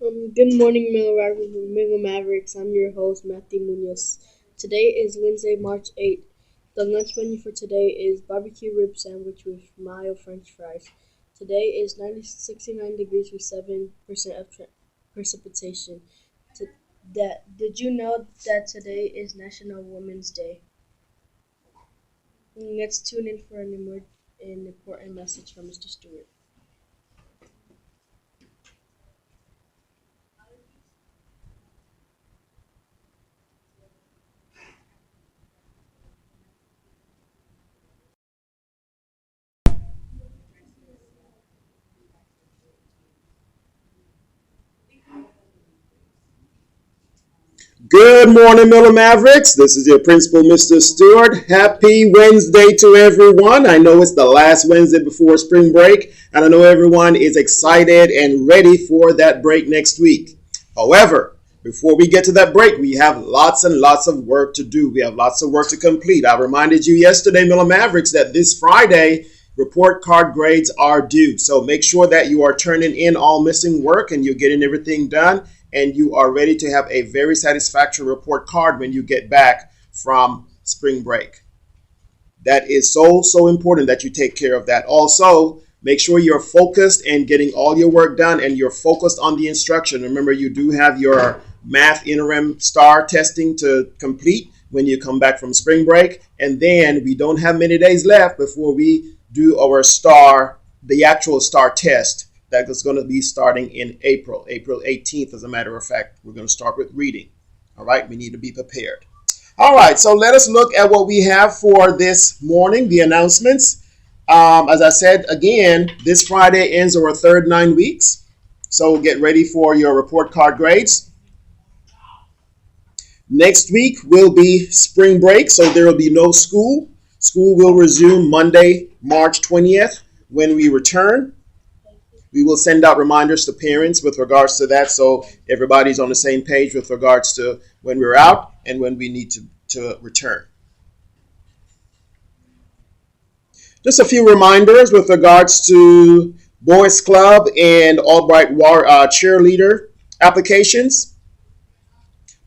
Good morning, Miller Mavericks. I'm your host, Matthew Munoz. Today is Wednesday, March 8th. The lunch menu for today is barbecue rib sandwich with mild french fries. Today is 69 degrees with 7% of precipitation. Did you know that today is National Women's Day? Let's tune in for an important message from Mr. Stewart. Good morning, Miller Mavericks. This is your principal, Mr. Stewart. Happy Wednesday to everyone. I know it's the last Wednesday before spring break, and I know everyone is excited and ready for that break next week. However, before we get to that break, we have lots and lots of work to do. We have lots of work to complete. I reminded you yesterday, Miller Mavericks, that this Friday, report card grades are due. So make sure that you are turning in all missing work and you're getting everything done and you are ready to have a very satisfactory report card when you get back from spring break. That is so important that you take care of that. Also, make sure you're focused and getting all your work done and you're focused on the instruction. Remember, you do have your math interim STAR testing to complete when you come back from spring break. And then we don't have many days left before we do our STAR, the actual STAR test that is going to be starting in April 18th. As a matter of fact, we're going to start with reading. All right, we need to be prepared. All right, so let us look at what we have for this morning, the announcements. As I said, again, this Friday ends our third 9 weeks. So get ready for your report card grades. Next week will be spring break, so there will be no school. School will resume Monday, March 20th when we return. We will send out reminders to parents with regards to that so everybody's on the same page with regards to when we're out and when we need to return. Just a few reminders with regards to Boys Club and Albright cheerleader applications.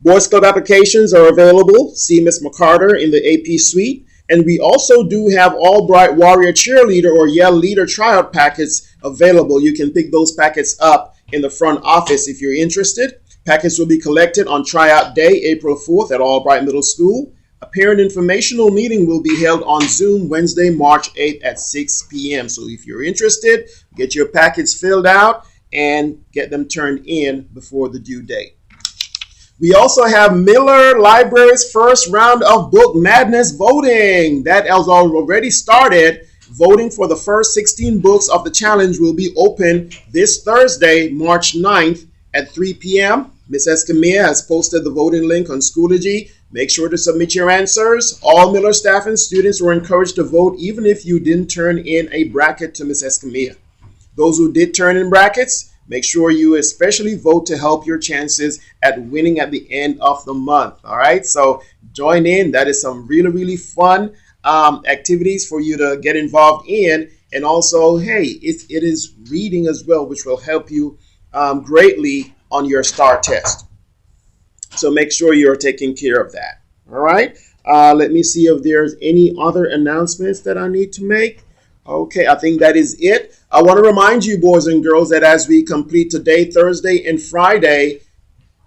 Boys Club applications are available. See Ms. McCarter in the AP suite. And we also do have Albright Warrior Cheerleader or Yell Leader tryout packets available. You can pick those packets up in the front office if you're interested. Packets will be collected on tryout day, April 4th at Albright Middle School. A parent informational meeting will be held on Zoom Wednesday, March 8th at 6 p.m. So if you're interested, get your packets filled out and get them turned in before the due date. We also have Miller Library's first round of Book Madness voting. That has already started. Voting for the first 16 books of the challenge will be open this Thursday, March 9th at 3 p.m. Ms. Escamilla has posted the voting link on Schoology. Make sure to submit your answers. All Miller staff and students were encouraged to vote even if you didn't turn in a bracket to Ms. Escamilla. Those who did turn in brackets, make sure you especially vote to help your chances at winning at the end of the month. All right, so join in. That is some really fun activities for you to get involved in. And also, hey, it is reading as well, which will help you greatly on your STAR test. So make sure you're taking care of that. All right, let me see if there's any other announcements that I need to make. Okay, I think that is it. I want to remind you, boys and girls, that as we complete today, Thursday, and Friday,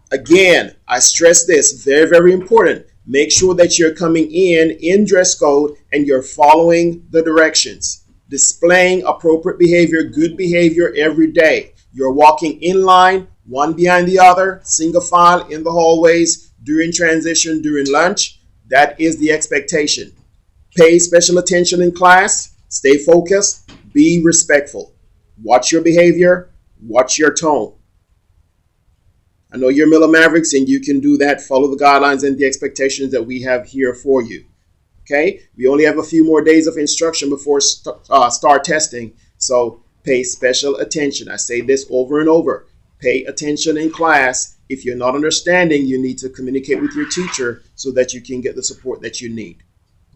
again, I stress this, very important. Make sure that you're coming in dress code and you're following the directions. Displaying appropriate behavior, good behavior every day. You're walking in line, one behind the other, single file in the hallways, during transition, during lunch. That is the expectation. Pay special attention in class. Stay focused, be respectful. Watch your behavior, watch your tone. I know you're Miller Mavericks and you can do that. Follow the guidelines and the expectations that we have here for you. Okay? We only have a few more days of instruction before STAR testing, so pay special attention. I say this over and over. Pay attention in class. If you're not understanding, you need to communicate with your teacher so that you can get the support that you need.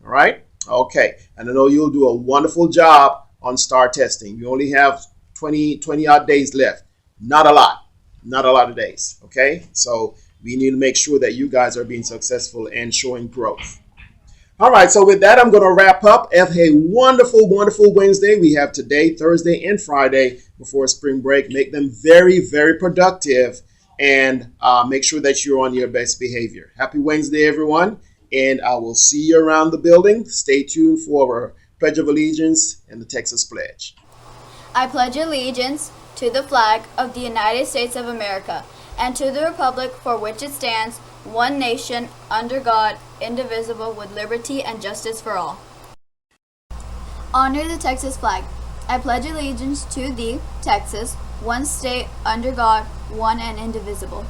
All right? Okay, and I know you'll do a wonderful job on STAR testing. You only have 20 odd days left. Not a lot. not a lot of days. Okay, so we need to make sure that you guys are being successful and showing growth. All right, so with that, I'm going to wrap up. Have a wonderful, wonderful Wednesday. We have today, Thursday, and Friday before spring break. Make them very, very productive, and make sure that you're on your best behavior. Happy Wednesday, everyone, and I will see you around the building. Stay tuned for our Pledge of Allegiance and the Texas Pledge. I pledge allegiance to the flag of the United States of America and to the republic for which it stands, one nation, under God, indivisible, with liberty and justice for all. Honor the Texas flag. I pledge allegiance to thee, Texas, one state, under God, one and indivisible.